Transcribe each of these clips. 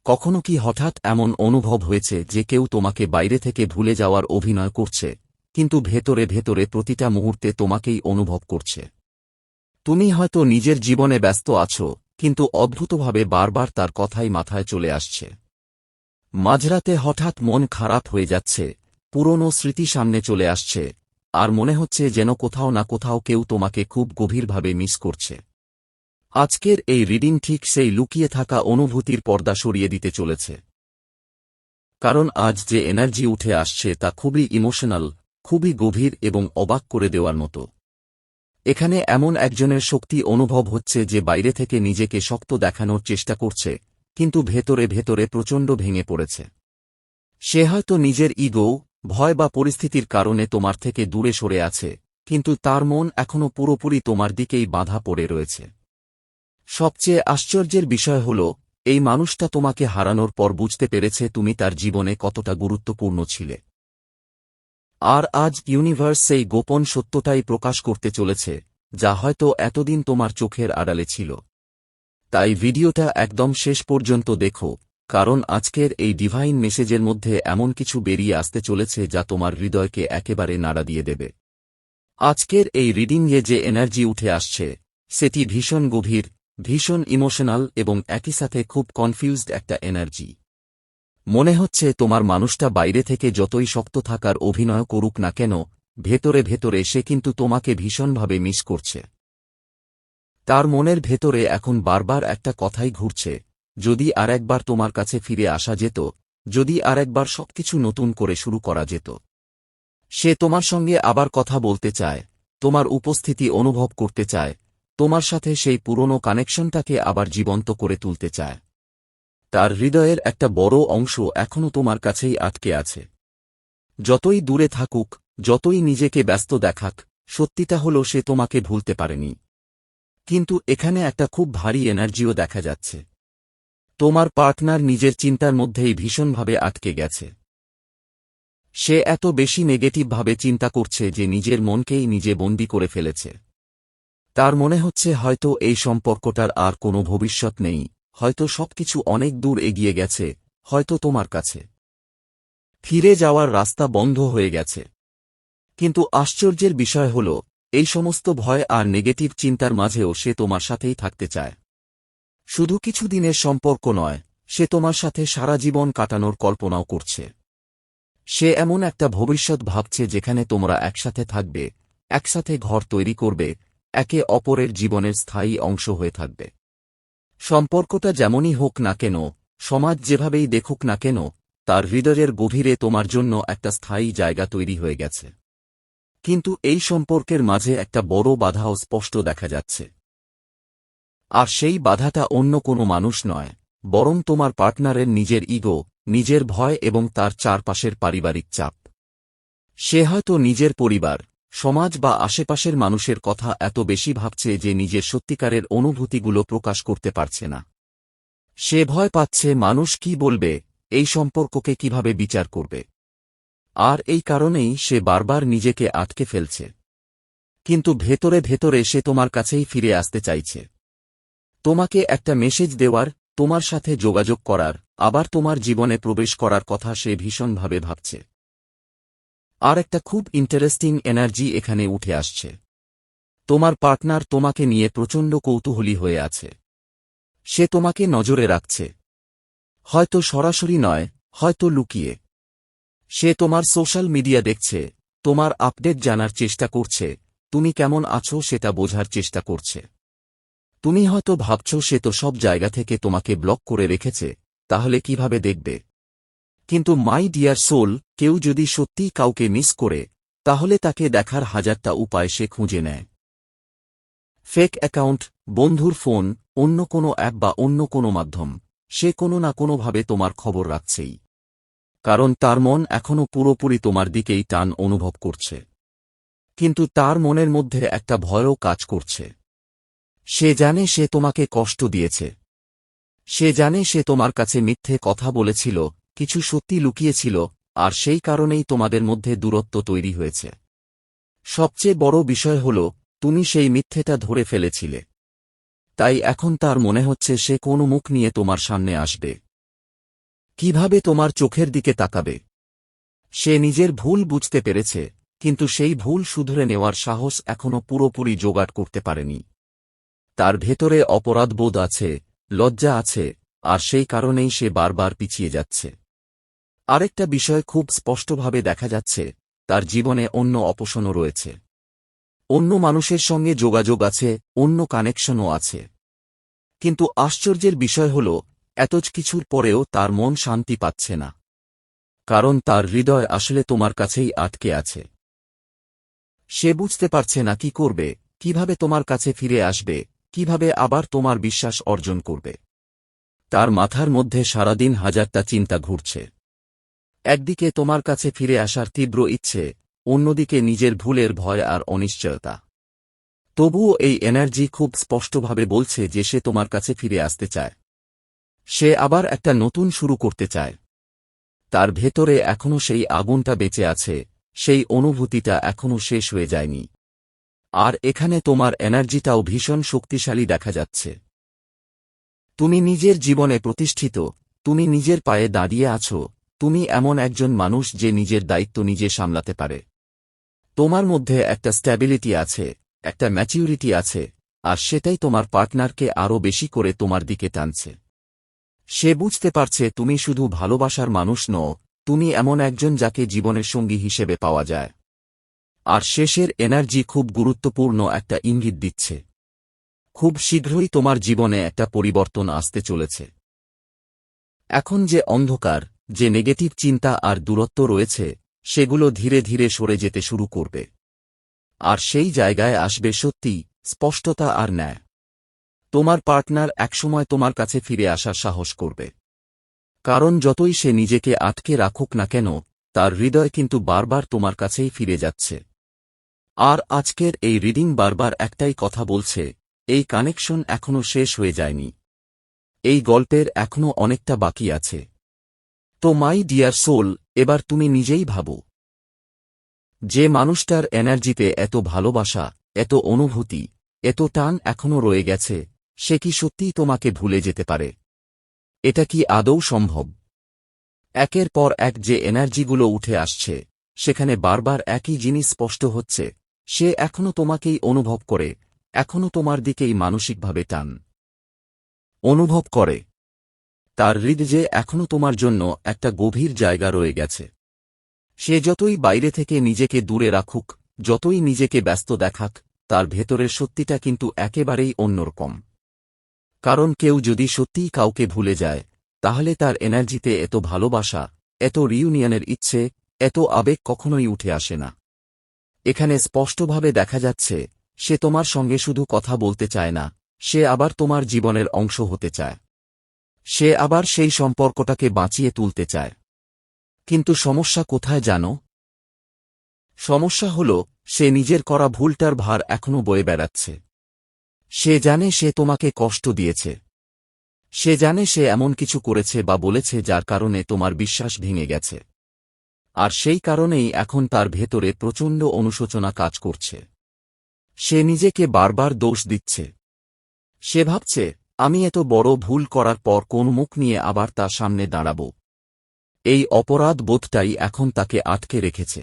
কখনো কি হঠাৎ এমন অনুভব হয়েছে যে কেউ তোমাকে বাইরে থেকে ভুলে যাওয়ার অভিনয় করছে, কিন্তু ভেতরে ভেতরে প্রতিটা মুহূর্তে তোমাকেই অনুভব করছে? তুমি হয়তো নিজের জীবনে ব্যস্ত আছো, কিন্তু অদ্ভুতভাবে বারবার তার কথাই মাথায় চলে আসছে। মাঝরাতে হঠাৎ মন খারাপ হয়ে যাচ্ছে, পুরনো স্মৃতি সামনে চলে আসছে, আর মনে হচ্ছে যেন কোথাও না কোথাও কেউ তোমাকে খুব গভীরভাবে মিস করছে। আজকের এই রিডিং ঠিক সেই লুকিয়ে থাকা অনুভূতির পর্দা সরিয়ে দিতে চলেছে। কারণ আজ যে এনার্জি উঠে আসছে তা খুবই ইমোশনাল, খুবই গভীর এবং অবাক করে দেওয়ার মতো। এখানে এমন একজনের শক্তি অনুভব হচ্ছে যে বাইরে থেকে নিজেকে শক্ত দেখানোর চেষ্টা করছে, কিন্তু ভেতরে ভেতরে প্রচণ্ড ভেঙে পড়েছে। সে হয়তো নিজের ইগো, ভয় বা পরিস্থিতির কারণে তোমার থেকে দূরে সরে আছে, কিন্তু তার মন এখনও পুরোপুরি তোমার দিকেই বাঁধা পড়ে রয়েছে। সবচেয়ে আশ্চর্যের বিষয় হল, এই মানুষটা তোমাকে হারানোর পর বুঝতে পেরেছে তুমি তার জীবনে কতটা গুরুত্বপূর্ণ ছিলে। আর আজ ইউনিভার্স সেই গোপন সত্যটাই প্রকাশ করতে চলেছে, যা হয়তো এতদিন তোমার চোখের আড়ালে ছিল। তাই ভিডিওটা একদম শেষ পর্যন্ত দেখো, কারণ আজকের এই ডিভাইন মেসেজের মধ্যে এমন কিছু বেরিয়ে আসতে চলেছে যা তোমার হৃদয়কে একেবারে নাড়া দিয়ে দেবে। আজকের এই রিডিংয়ে যে এনার্জি উঠে আসছে, সেটি ভীষণ গভীর, ভীষণ ইমোশনাল এবং একই সাথে খুব কনফিউজড একটা এনার্জি। মনে হচ্ছে তোমার মানুষটা বাইরে থেকে যতই শক্ত থাকার অভিনয় করুক না কেন, ভেতরে ভেতরে সে কিন্তু তোমাকে ভীষণভাবে মিস করছে। তার মনের ভেতরে এখন বারবার একটা কথাই ঘুরছে, যদি আরেকবার তোমার কাছে ফিরে আসা যেত, যদি আরেকবার সবকিছু নতুন করে শুরু করা যেত। সে তোমার সঙ্গে আবার কথা বলতে চায়, তোমার উপস্থিতি অনুভব করতে চায়, তোমার সাথে সেই পুরনো কানেকশনটাকে আবার জীবন্ত করে তুলতে চায়। তার হৃদয়ের একটা বড় অংশ এখনও তোমার কাছেই আটকে আছে। যতই দূরে থাকুক, যতই নিজেকে ব্যস্ত দেখাক, সত্যিটা হল সে তোমাকে ভুলতে পারেনি। কিন্তু এখানে একটা খুব ভারী এনার্জিও দেখা যাচ্ছে। তোমার পার্টনার নিজের চিন্তার মধ্যেই ভীষণভাবে আটকে গেছে। সে এত বেশি নেগেটিভভাবে চিন্তা করছে যে নিজের মনকেই নিজে বন্দী করে ফেলেছে। তার মনে হচ্ছে হয়তো এই সম্পর্কটার আর কোনো ভবিষ্যৎ নেই, হয়তো সবকিছু অনেক দূর এগিয়ে গেছে, হয়তো তোমার কাছে ফিরে যাওয়ার রাস্তা বন্ধ হয়ে গেছে। কিন্তু আশ্চর্যের বিষয় হল, এই সমস্ত ভয় আর নেগেটিভ চিন্তার মাঝেও সে তোমার সাথেই থাকতে চায়। শুধু কিছু দিনের সম্পর্ক নয়, সে তোমার সাথে সারা জীবন কাটানোর কল্পনাও করছে। সে এমন একটা ভবিষ্যৎ ভাবছে যেখানে তোমরা একসাথে থাকবে, একসাথে ঘর তৈরি করবে, একে অপরের জীবনের স্থায়ী অংশ হয়ে থাকবে। সম্পর্কটা যেমনই হোক না কেন, সমাজ যেভাবেই দেখুক না কেন, তার হৃদয়ের গভীরে তোমার জন্য একটা স্থায়ী জায়গা তৈরি হয়ে গেছে। কিন্তু এই সম্পর্কের মাঝে একটা বড় বাধাও স্পষ্ট দেখা যাচ্ছে। আর সেই বাধাটা অন্য কোনো মানুষ নয়, বরং তোমার পার্টনারের নিজের ইগো, নিজের ভয় এবং তার চারপাশের পারিবারিক চাপ। সে হয়তো নিজের পরিবার, সমাজ বা আশেপাশের মানুষের কথা এত বেশি ভাবছে যে নিজের সত্যিকারের অনুভূতিগুলো প্রকাশ করতে পারছে না। সে ভয় পাচ্ছে মানুষ কি বলবে, এই সম্পর্ককে কিভাবে বিচার করবে। আর এই কারণেই সে বারবার নিজেকে আটকে ফেলছে। কিন্তু ভেতরে ভেতরে সে তোমার কাছেই ফিরে আসতে চাইছে। তোমাকে একটা মেসেজ দেওয়ার, তোমার সাথে যোগাযোগ করার, আবার তোমার জীবনে প্রবেশ করার কথা সে ভীষণভাবে ভাবছে। আর একটা খুব ইন্টারেস্টিং এনার্জি এখানে উঠে আসছে। তোমার পার্টনার তোমাকে নিয়ে প্রচণ্ড কৌতূহলী হয়ে আছে। সে তোমাকে নজরে রাখছে। হয়তো সরাসরি নয়, হয়তো লুকিয়ে। সে তোমার সোশ্যাল মিডিয়া দেখছে, তোমার আপডেট জানার চেষ্টা করছে, তুমি কেমন আছো সেটা বোঝার চেষ্টা করছে। তুমি হয়তো ভাবছ সে তো সব জায়গা থেকে তোমাকে ব্লক করে রেখেছে, তাহলে কিভাবে দেখবে। কিন্তু মাই ডিয়ার সোল, কেউ যদি সত্যিই কাউকে মিস করে, তাহলে তাকে দেখার হাজারটা উপায় সে খুঁজে নেয়। ফেক অ্যাকাউন্ট, বন্ধুর ফোন, অন্য কোনো অ্যাপ বা অন্য কোনো মাধ্যম, সে কোনো না কোনোভাবে তোমার খবর রাখছেই। কারণ তার মন এখনও পুরোপুরি তোমার দিকেই টান অনুভব করছে। কিন্তু তার মনের মধ্যে একটা ভয়ও কাজ করছে। সে জানে সে তোমাকে কষ্ট দিয়েছে। সে জানে সে তোমার কাছে মিথ্যে কথা বলেছিল, কিছু সত্যি লুকিয়েছিল, আর সেই কারণেই তোমাদের মধ্যে দূরত্ব তৈরি হয়েছে। সবচেয়ে বড় বিষয় হল, তুমি সেই মিথ্যেটা ধরে ফেলেছিলে। তাই এখন তার মনে হচ্ছে সে কোন মুখ নিয়ে তোমার সামনে আসবে। কিভাবে তোমার চোখের দিকে তাকাবে? সে নিজের ভুল বুঝতে পেরেছে, কিন্তু সেই ভুল শুধরে নেওয়ার সাহস এখনও পুরোপুরি জোগাড় করতে পারেনি। তার ভেতরে অপরাধবোধ আছে, লজ্জা আছে, আর সেই কারণেই সে বারবার পিছিয়ে যাচ্ছে। আরেকটা বিষয় খুব স্পষ্টভাবে দেখা যাচ্ছে, তার জীবনে অন্য অপশনও রয়েছে। অন্য মানুষের সঙ্গে যোগাযোগ আছে, অন্য কানেকশনও আছে। কিন্তু আশ্চর্যের বিষয় হল, এত কিছুর পরেও তার মন শান্তি পাচ্ছে না। কারণ তার হৃদয় আসলে তোমার কাছেই আটকে আছে। সে বুঝতে পারছে না কি করবে, কিভাবে তোমার কাছে ফিরে আসবে, কিভাবে আবার তোমার বিশ্বাস অর্জন করবে। তার মাথার মধ্যে সারাদিন হাজারটা চিন্তা ঘুরছে। একদিকে তোমার কাছে ফিরে আসার তীব্র ইচ্ছে, অন্যদিকে নিজের ভুলের ভয় আর অনিশ্চয়তা। তবুও এই এনার্জি খুব স্পষ্টভাবে বলছে যে সে তোমার কাছে ফিরে আসতে চায়। সে আবার একটা নতুন শুরু করতে চায়। তার ভেতরে এখনও সেই আগুনটা বেঁচে আছে, সেই অনুভূতিটা এখনও শেষ হয়ে যায়নি। আর এখানে তোমার এনার্জিটাও ভীষণ শক্তিশালী দেখা যাচ্ছে। তুমি নিজের জীবনে প্রতিষ্ঠিত, তুমি নিজের পায়ে দাঁড়িয়ে আছো, তুমি এমন একজন মানুষ যে নিজের দায়িত্ব নিজে সামলাতে পারে। তোমার মধ্যে একটা স্ট্যাবিলিটি আছে, একটা ম্যাচিউরিটি আছে, আর সেটাই তোমার পার্টনারকে আরও বেশি করে তোমার দিকে টানছে। সে বুঝতে পারছে তুমি শুধু ভালোবাসার মানুষ নও, তুমি এমন একজন যাকে জীবনের সঙ্গী হিসেবে পাওয়া যায়। আর শেষের এনার্জি খুব গুরুত্বপূর্ণ একটা ইঙ্গিত দিচ্ছে। খুব শীঘ্রই তোমার জীবনে একটা পরিবর্তন আসতে চলেছে। এখন যে অন্ধকার, যে নেগেটিভ চিন্তা আর দূরত্ব রয়েছে, সেগুলো ধীরে ধীরে সরে যেতে শুরু করবে। আর সেই জায়গায় আসবে সত্যি, স্পষ্টতা আর ন্যায়। তোমার পার্টনার একসময় তোমার কাছে ফিরে আসার সাহস করবে। কারণ যতই সে নিজেকে আটকে রাখুক না কেন, তার হৃদয় কিন্তু বারবার তোমার কাছেই ফিরে যাচ্ছে। আর আজকের এই রিডিং বারবার একটাই কথা বলছে, এই কানেকশন এখনও শেষ হয়ে যায়নি। এই গল্পের এখনও অনেকটা বাকি আছে। তো মাই ডিয়ার সোল, এবার তুমি নিজেই ভাবো, যে মানুষটার এনার্জিতে এত ভালোবাসা, এত অনুভূতি, এত টান এখনও রয়ে গেছে, সে কি সত্যিই তোমাকে ভুলে যেতে পারে? এটা কি আদৌ সম্ভব? একের পর এক যে এনার্জিগুলো উঠে আসছে, সেখানে বারবার একই জিনিস স্পষ্ট হচ্ছে, সে এখনও তোমাকেই অনুভব করে, এখনও তোমার দিকেই মানসিকভাবে টান অনুভব করে। তার হৃদয়ে এখনও তোমার জন্য একটা গভীর জায়গা রয়ে গেছে। সে যতই বাইরে থেকে নিজেকে দূরে রাখুক, যতই নিজেকে ব্যস্ত দেখাক, তার ভেতরের সত্যিটা কিন্তু একেবারেই অন্যরকম। কারণ কেউ যদি সত্যিই কাউকে ভুলে যায়, তাহলে তার এনার্জিতে এত ভালোবাসা, এত রিইউনিয়নের ইচ্ছে, এত আবেগ কখনোই উঠে আসে না। এখানে স্পষ্টভাবে দেখা যাচ্ছে, সে তোমার সঙ্গে শুধু কথা বলতে চায় না, সে আবার তোমার জীবনের অংশ হতে চায়। সে আবার সেই সম্পর্কটাকে বাঁচিয়ে তুলতে চায়। কিন্তু সমস্যা কোথায় জানো? সমস্যা হল, সে নিজের করা ভুলটার ভার এখনও বয়ে বেড়াচ্ছে। সে জানে সে তোমাকে কষ্ট দিয়েছে। সে জানে সে এমন কিছু করেছে বা বলেছে যার কারণে তোমার বিশ্বাস ভেঙে গেছে। আর সেই কারণেই এখন তার ভেতরে প্রচণ্ড অনুশোচনা কাজ করছে। সে নিজেকে বারবার দোষ দিচ্ছে। সে ভাবছে, আমি এত বড় ভুল করার পর কোন মুখ নিয়ে আবার তার সামনে দাঁড়াব? এই অপরাধ বোধটাই এখন তাকে আটকে রেখেছে।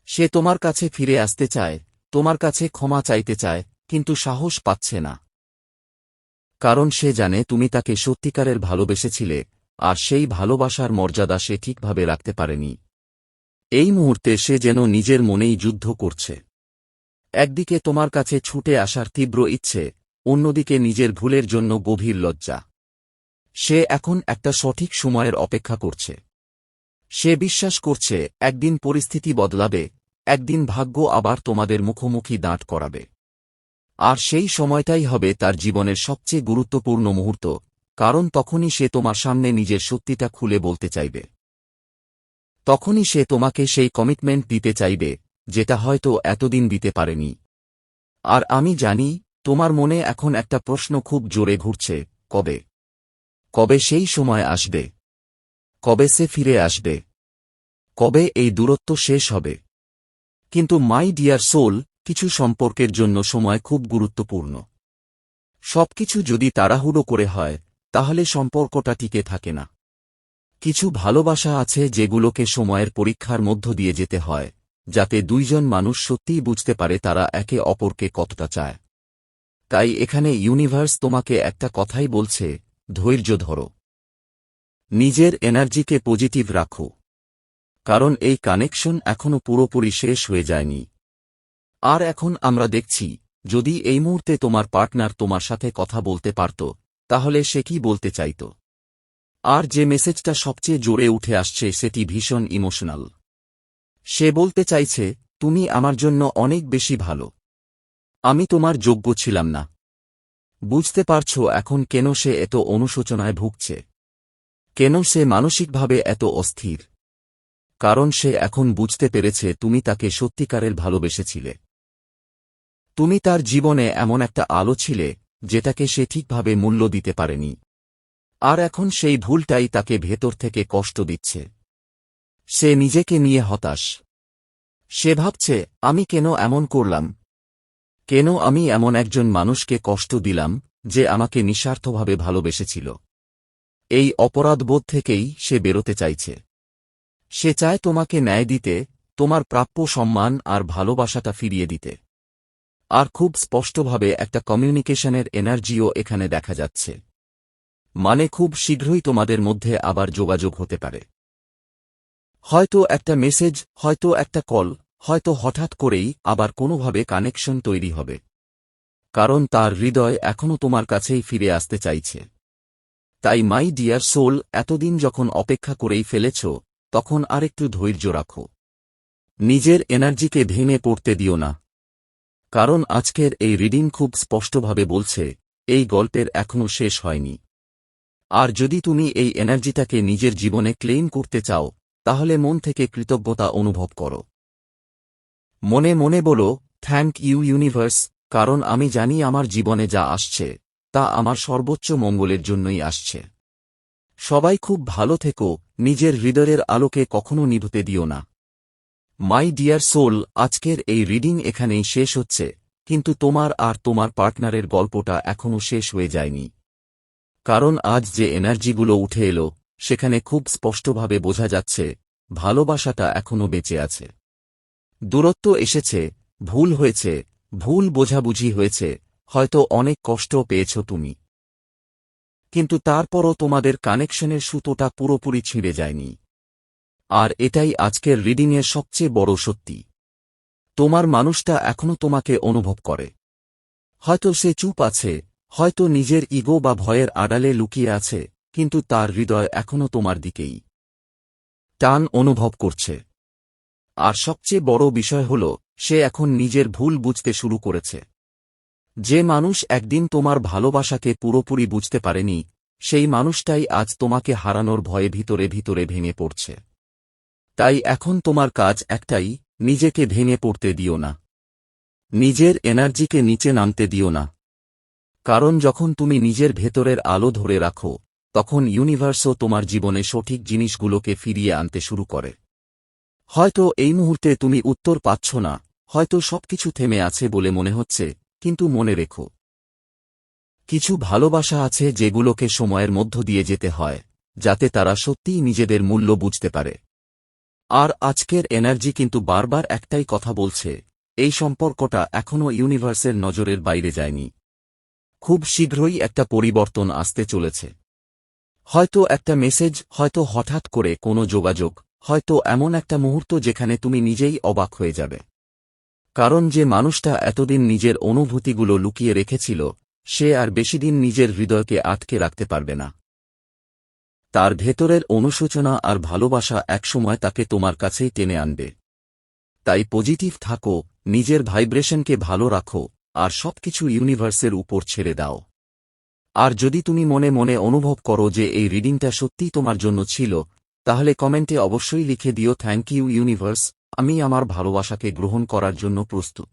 সে তোমার কাছে ফিরে আসতে চায়, তোমার কাছে ক্ষমা চাইতে চায়, কিন্তু সাহস পাচ্ছে না। কারণ সে জানে তুমি তাকে সত্যিকারের ভালোবেসেছিলে, আর সেই ভালোবাসার মর্যাদা সে ঠিকভাবে রাখতে পারেনি। এই মুহূর্তে সে যেন নিজের মনেই যুদ্ধ করছে। একদিকে তোমার কাছে ছুটে আসার তীব্র ইচ্ছে, অন্যদিকে নিজের ভুলের জন্য গভীর লজ্জা। সে এখন একটা সঠিক সময়ের অপেক্ষা করছে। সে বিশ্বাস করছে, একদিন পরিস্থিতি বদলাবে, একদিন ভাগ্য আবার তোমাদের মুখোমুখি দাঁড় করাবে। আর সেই সময়টাই হবে তার জীবনের সবচেয়ে গুরুত্বপূর্ণ মুহূর্ত, কারণ তখনই সে তোমার সামনে নিজের সত্যিটা খুলে বলতে চাইবে। তখনই সে তোমাকে সেই কমিটমেন্ট দিতে চাইবে, যেটা হয়তো এতদিন দিতে পারেনি। আর আমি জানি, তোমার মনে এখন একটা প্রশ্ন খুব জোরে ঘুরছে, কবে? কবে সেই সময় আসবে? কবে সে ফিরে আসবে? কবে এই দূরত্ব শেষ হবে? কিন্তু মাই ডিয়ার সোল, কিছু সম্পর্কের জন্য সময় খুব গুরুত্বপূর্ণ। সবকিছু যদি তাড়াহুড়ো করে হয়, তাহলে সম্পর্কটা টিকে থাকে না। কিছু ভালোবাসা আছে যেগুলোকে সময়ের পরীক্ষার মধ্য দিয়ে যেতে হয়, যাতে দুইজন মানুষ সত্যিই বুঝতে পারে তারা একে অপরকে কতটা চায়। তাই এখানে ইউনিভার্স তোমাকে একটা কথাই বলছে, ধৈর্য ধরো। নিজের এনার্জিকে পজিটিভ রাখো। কারণ এই কানেকশন এখনো পুরোপুরি শেষ হয়ে যায়নি। আর এখন আমরা দেখছি, যদি এই মুহূর্তে তোমার পার্টনার তোমার সাথে কথা বলতে পারত, তাহলে সে কি বলতে চাইত। আর যে মেসেজটা সবচেয়ে জোরে উঠে আসছে সেটি ভীষণ ইমোশনাল। সে বলতে চাইছে, তুমি আমার জন্য অনেক বেশি ভালো। আমি তোমার যোগ্য ছিলাম না। বুঝতে পারছো এখন কেন সে এত অনুশোচনায় ভুগছে? কেন সে মানসিকভাবে এত অস্থির? কারণ সে এখন বুঝতে পেরেছে তুমি তাকে সত্যিকারের ভালোবেসেছিলে। তুমি তার জীবনে এমন একটা আলো ছিলে, যেটাকে সে ঠিকভাবে মূল্য দিতে পারেনি। আর এখন সেই ভুলটাই তাকে ভেতর থেকে কষ্ট দিচ্ছে। সে নিজেকে নিয়ে হতাশ। সে ভাবছে, আমি কেন এমন করলাম? কেন আমি এমন একজন মানুষকে কষ্ট দিলাম, যে আমাকে নিঃস্বার্থভাবে ভালোবেসেছিল? এই অপরাধবোধ থেকেই সে বেরোতে চাইছে। সে চায় তোমাকে ন্যায় দিতে, তোমার প্রাপ্য সম্মান আর ভালোবাসাটা ফিরিয়ে দিতে। আর খুব স্পষ্টভাবে একটা কমিউনিকেশনের এনার্জিও এখানে দেখা যাচ্ছে। মানে খুব শীঘ্রই তোমাদের মধ্যে আবার যোগাযোগ হতে পারে। হয়তো একটা মেসেজ, হয়তো একটা কল, হয়তো হঠাৎ করেই আবার কোনোভাবে কানেকশন তৈরি হবে। কারণ তার হৃদয় এখনও তোমার কাছেই ফিরে আসতে চাইছে। তাই মাই ডিয়ার সোল, এতদিন যখন অপেক্ষা করেই ফেলেছ, তখন আরেকটু ধৈর্য রাখো। নিজের এনার্জিকে ভেঙে পড়তে দিও না। কারণ আজকের এই রিডিং খুব স্পষ্টভাবে বলছে, এই গল্পের এখনও শেষ হয়নি। আর যদি তুমি এই এনার্জিটাকে নিজের জীবনে ক্লেইম করতে চাও, তাহলে মন থেকে কৃতজ্ঞতা অনুভব করো। মনে মনে বলো, থ্যাংক ইউ ইউনিভার্স, কারণ আমি জানি আমার জীবনে যা আসছে, তা আমার সর্বোচ্চ মঙ্গলের জন্যই আসছে। সবাই খুব ভালো থেকো, নিজের হৃদয়ের আলোকে কখনো নিভতে দিও না। মাই ডিয়ার সোল, আজকের এই রিডিং এখানেই শেষ হচ্ছে, কিন্তু তোমার আর তোমার পার্টনারের গল্পটা এখনও শেষ হয়ে যায়নি। কারণ আজ যে এনার্জিগুলো উঠে এলো, সেখানে খুব স্পষ্টভাবে বোঝা যাচ্ছে, ভালোবাসাটা এখনও বেঁচে আছে। দূরত্ব এসেছে, ভুল হয়েছে, ভুল বোঝাবুঝি হয়েছে, হয়তো অনেক কষ্টও পেয়েছ তুমি। কিন্তু তারপরও তোমাদের কানেকশনের সুতোটা পুরোপুরি ছিঁড়ে যায়নি। আর এটাই আজকের রিডিংয়ের সবচেয়ে বড় সত্যি। তোমার মানুষটা এখনও তোমাকে অনুভব করে। হয়তো সে চুপ আছে, হয়তো নিজের ইগো বা ভয়ের আড়ালে লুকিয়ে আছে, কিন্তু তার হৃদয় এখনও তোমার দিকেই টান অনুভব করছে। আর সবচেয়ে বড় বিষয় হল, সে এখন নিজের ভুল বুঝতে শুরু করেছে। যে মানুষ একদিন তোমার ভালোবাসাকে পুরোপুরি বুঝতে পারেনি, সেই মানুষটাই আজ তোমাকে হারানোর ভয়ে ভিতরে ভিতরে ভেঙে পড়ছে। তাই এখন তোমার কাজ একটাই, নিজেকে ভেঙে পড়তে দিও না। নিজের এনার্জিকে নিচে নামতে দিও না। কারণ যখন তুমি নিজের ভেতরের আলো ধরে রাখো, তখন ইউনিভার্সও তোমার জীবনে সঠিক জিনিসগুলোকে ফিরিয়ে আনতে শুরু করে। হয়তো এই মুহূর্তে তুমি উত্তর পাচ্ছ না, হয়তো সবকিছু থেমে আছে বলে মনে হচ্ছে, কিন্তু মনে রেখো, কিছু ভালোবাসা আছে যেগুলোকে সময়ের মধ্য দিয়ে যেতে হয়, যাতে তারা সত্যিই নিজেদের মূল্য বুঝতে পারে। আর আজকের এনার্জি কিন্তু বারবার একটাই কথা বলছে, এই সম্পর্কটা এখনও ইউনিভার্সের নজরের বাইরে যায়নি। খুব শীঘ্রই একটা পরিবর্তন আসতে চলেছে। হয়তো একটা মেসেজ, হয়তো হঠাৎ করে কোনো যোগাযোগ, হয়তো এমন একটা মুহূর্ত যেখানে তুমি নিজেই অবাক হয়ে যাবে। কারণ যে মানুষটা এতদিন নিজের অনুভূতিগুলো লুকিয়ে রেখেছিল, সে আর বেশিদিন নিজের হৃদয়কে আটকে রাখতে পারবে না। তার ভেতরের অনুশোচনা আর ভালোবাসা একসময় তাকে তোমার কাছেই টেনে আনবে। তাই পজিটিভ থাকো, নিজের ভাইব্রেশনকে ভালো রাখো, আর সবকিছু ইউনিভার্সের উপর ছেড়ে দাও। আর যদি তুমি মনে মনে অনুভব করো যে এই রিডিংটা সত্যিই তোমার জন্য ছিল, তাহলে কমেন্টে অবশ্যই লিখে দিও, থ্যাংক ইউ ইউনিভার্স, আমি আমার ভালোবাসাকে গ্রহণ করার জন্য প্রস্তুত।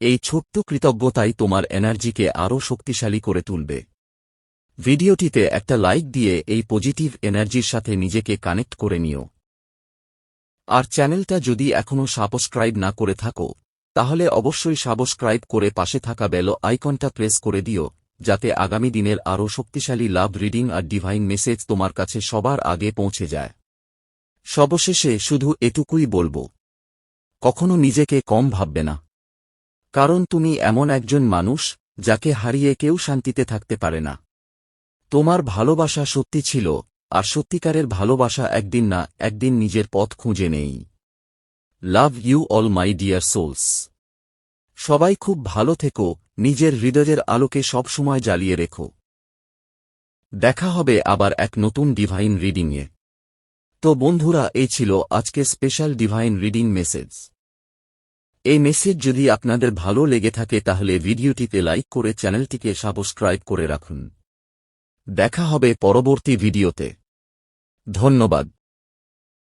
এই ছোট্ট কৃতজ্ঞতাই তোমার এনার্জিকে আরও শক্তিশালী করে তুলবে। ভিডিওটিতে একটা লাইক দিয়ে এই পজিটিভ এনার্জির সাথে নিজেকে কানেক্ট করে নিও। আর চ্যানেলটা যদি এখনও সাবস্ক্রাইব না করে থাকো, তাহলে অবশ্যই সাবস্ক্রাইব করে পাশে থাকা বেল আইকনটা প্রেস করে দিও, যাতে আগামী দিনের আরও শক্তিশালী লাভ রিডিং আর ডিভাইন মেসেজ তোমার কাছে সবার আগে পৌঁছে যায়। সবশেষে শুধু এটুকুই বলবো, কখনো নিজেকে কম ভাববে না, কারণ তুমি এমন একজন মানুষ যাকে হারিয়ে কেউ শান্তিতে থাকতে পারে না। তোমার ভালোবাসা সত্যি ছিল, আর সত্যিকারের ভালোবাসা একদিন না একদিন নিজের পথ খুঁজে নেই। Love you all my dear souls. সবাই খুব ভালো থেকো, নিজের হৃদয়ের আলোকে সবসময় জ্বালিয়ে রেখো। দেখা হবে আবার এক নতুন ডিভাইন রিডিংয়ে। তো বন্ধুরা, এই ছিল আজকের স্পেশাল ডিভাইন রিডিং মেসেজ। এই মেসেজ যদি আপনাদের ভালো লেগে থাকে তাহলে ভিডিওটিতে লাইক করে চ্যানেলটিকে সাবস্ক্রাইব করে রাখুন। দেখা হবে পরবর্তী ভিডিওতে। ধন্যবাদ।